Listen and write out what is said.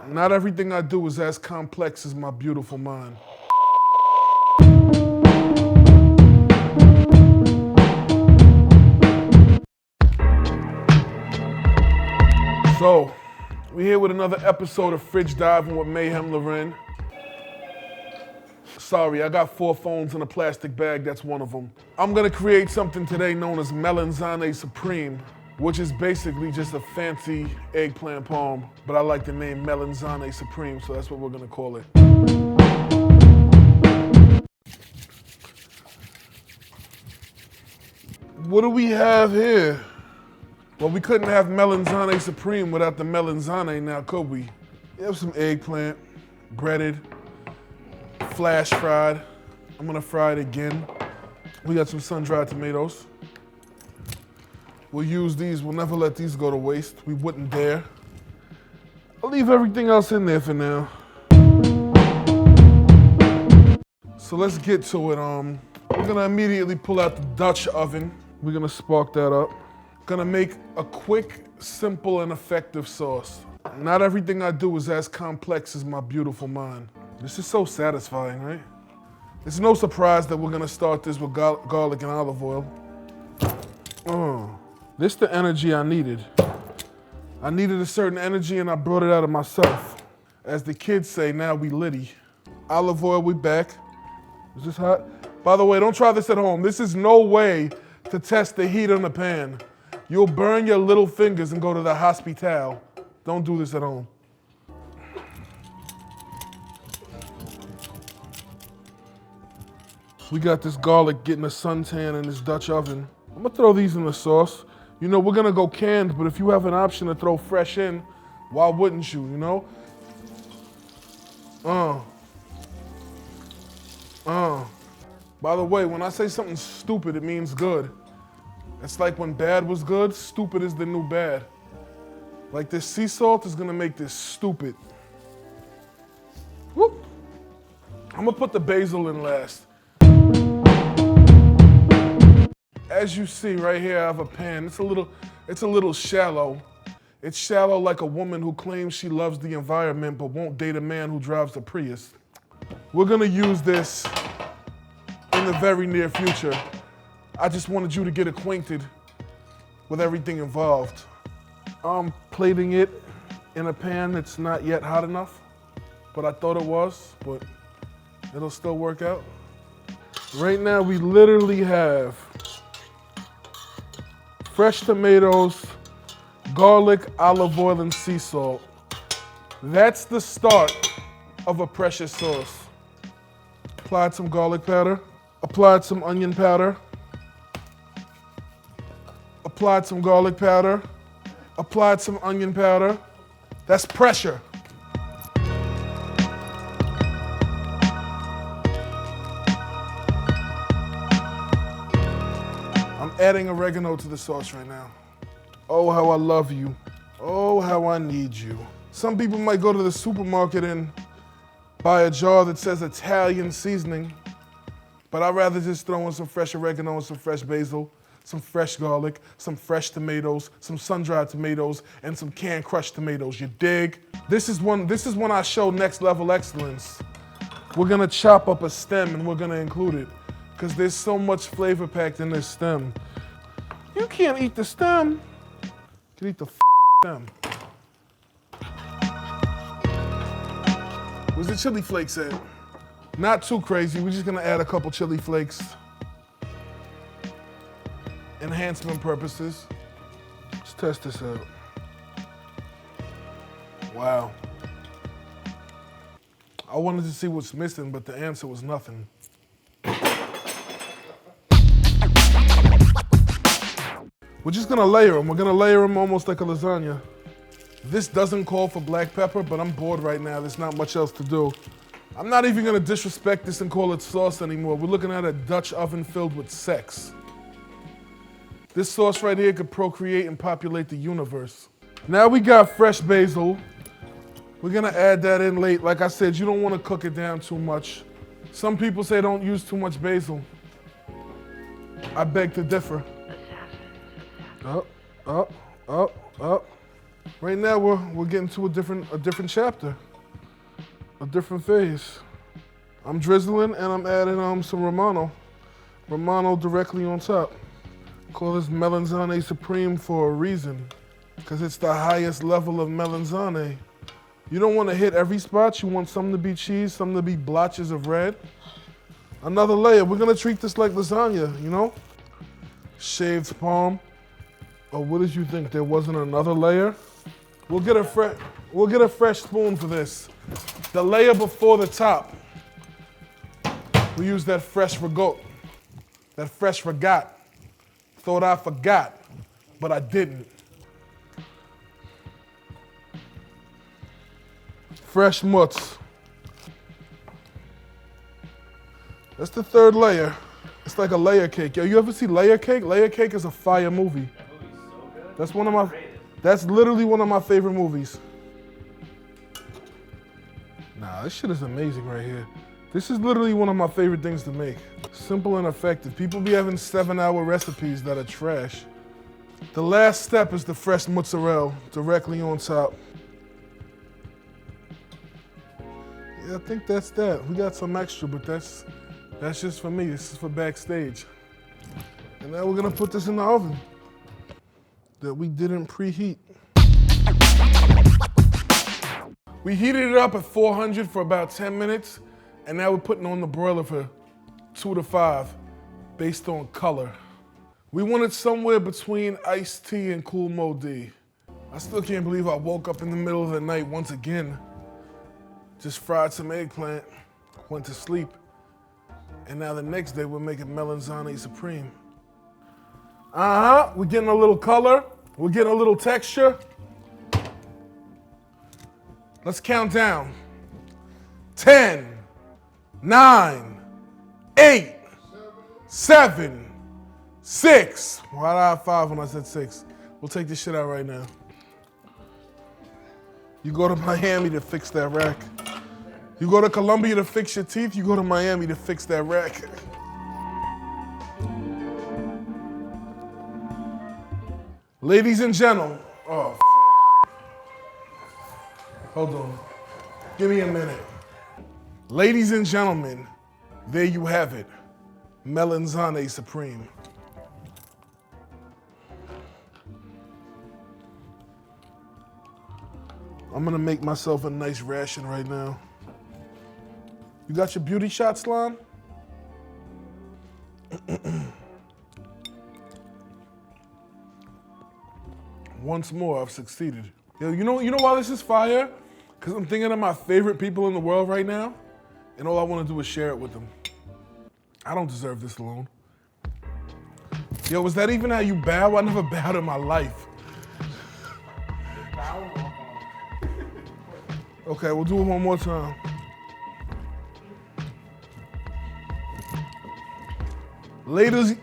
Not everything I do is as complex as my beautiful mind. So, we're here with another episode of Fridge Diving with Meyhem Lauren. Sorry, I got 4 phones in a plastic bag, that's one of them. I'm gonna create something today known as Melanzane Supreme, which is basically just a fancy eggplant parm, but I like the name Melanzane Supreme, so that's what we're gonna call it. What do we have here? Well, we couldn't have Melanzane Supreme without the melanzane now, could we? We have some eggplant, breaded, flash fried. I'm gonna fry it again. We got some sun-dried tomatoes. We'll use these, we'll never let these go to waste. We wouldn't dare. I'll leave everything else in there for now. So let's get to it. We're gonna immediately pull out the Dutch oven. We're gonna spark that up. Gonna make a quick, simple, and effective sauce. Not everything I do is as complex as my beautiful mind. This is so satisfying, right? It's no surprise that we're gonna start this with garlic and olive oil. This is the energy I needed. I needed a certain energy and I brought it out of myself. As the kids say, now we litty. Olive oil, we back. Is this hot? By the way, don't try this at home. This is no way to test the heat on the pan. You'll burn your little fingers and go to the hospital. Don't do this at home. We got this garlic getting a suntan in this Dutch oven. I'm gonna throw these in the sauce. You know, we're gonna go canned, but if you have an option to throw fresh in, why wouldn't you, you know? By the way, when I say something stupid, it means good. It's like when bad was good, stupid is the new bad. Like this sea salt is gonna make this stupid. Whoop. I'm gonna put the basil in last. As you see right here, I have a pan. It's a little shallow. It's shallow like a woman who claims she loves the environment but won't date a man who drives a Prius. We're gonna use this in the very near future. I just wanted you to get acquainted with everything involved. I'm plating it in a pan that's not yet hot enough, but I thought it was, but it'll still work out. Right now, we literally have fresh tomatoes, garlic, olive oil, and sea salt. That's the start of a precious sauce. Applied some garlic powder, applied some onion powder, applied some garlic powder, applied some onion powder. That's pressure. I'm adding oregano to the sauce right now. Oh, how I love you. Oh, how I need you. Some people might go to the supermarket and buy a jar that says Italian seasoning, but I'd rather just throw in some fresh oregano and some fresh basil, some fresh garlic, some fresh tomatoes, some sun-dried tomatoes, and some canned crushed tomatoes. You dig? This is when I show next level excellence. We're gonna chop up a stem and we're gonna include it, because there's so much flavor packed in this stem. You can't eat the stem. You can eat the stem. Where's the chili flakes at? Not too crazy, we're just gonna add a couple chili flakes. Enhancement purposes. Let's test this out. Wow. I wanted to see what's missing, but the answer was nothing. We're just gonna layer them. We're gonna layer them almost like a lasagna. This doesn't call for black pepper, but I'm bored right now. There's not much else to do. I'm not even gonna disrespect this and call it sauce anymore. We're looking at a Dutch oven filled with sex. This sauce right here could procreate and populate the universe. Now we got fresh basil. We're gonna add that in late. Like I said, you don't wanna cook it down too much. Some people say don't use too much basil. I beg to differ. Up, up, up, up. Right now we're getting to a different chapter, a different phase. I'm drizzling and I'm adding some Romano. Romano directly on top. Call this Melanzane Supreme for a reason, because it's the highest level of melanzane. You don't want to hit every spot. You want some to be cheese, some to be blotches of red. Another layer. We're gonna treat this like lasagna, you know? Shaved palm. Oh, what did you think? There wasn't another layer? We'll get a fresh spoon for this. The layer before the top. We use that fresh regot. That fresh regat. Thought I forgot, but I didn't. Fresh mutz. That's the third layer. It's like a layer cake. Yo, you ever see Layer Cake? Layer Cake is a fire movie. That movie's so good. That's literally one of my favorite movies. Nah, this shit is amazing right here. This is literally one of my favorite things to make. Simple and effective. People be having 7-hour recipes that are trash. The last step is the fresh mozzarella directly on top. Yeah, I think that's that. We got some extra, but that's just for me. This is for backstage. And now we're gonna put this in the oven that we didn't preheat. We heated it up at 400 for about 10 minutes, and now we're putting on the broiler for 2 to 5, based on color. We wanted somewhere between iced tea and cool Mo D. I still can't believe I woke up in the middle of the night once again. Just fried some eggplant, went to sleep, and now the next day we're making Melanzane Supreme. We're getting a little color, we're getting a little texture. Let's count down. 10, 9, 8, 7, 6. Why did I have 5 when I said 6? We'll take this shit out right now. You go to Miami to fix that rack. You go to Colombia to fix your teeth, you go to Miami to fix that rack. Ladies and gentlemen, hold on, give me a minute. Ladies and gentlemen, there you have it, Melanzane Supreme. I'm gonna make myself a nice ration right now. You got your beauty shot, Slime? Once more, I've succeeded. Yo, you know why this is fire? Because I'm thinking of my favorite people in the world right now, and all I want to do is share it with them. I don't deserve this alone. Yo, was that even how you bow? I never bowed in my life. Okay, we'll do it one more time. Ladies,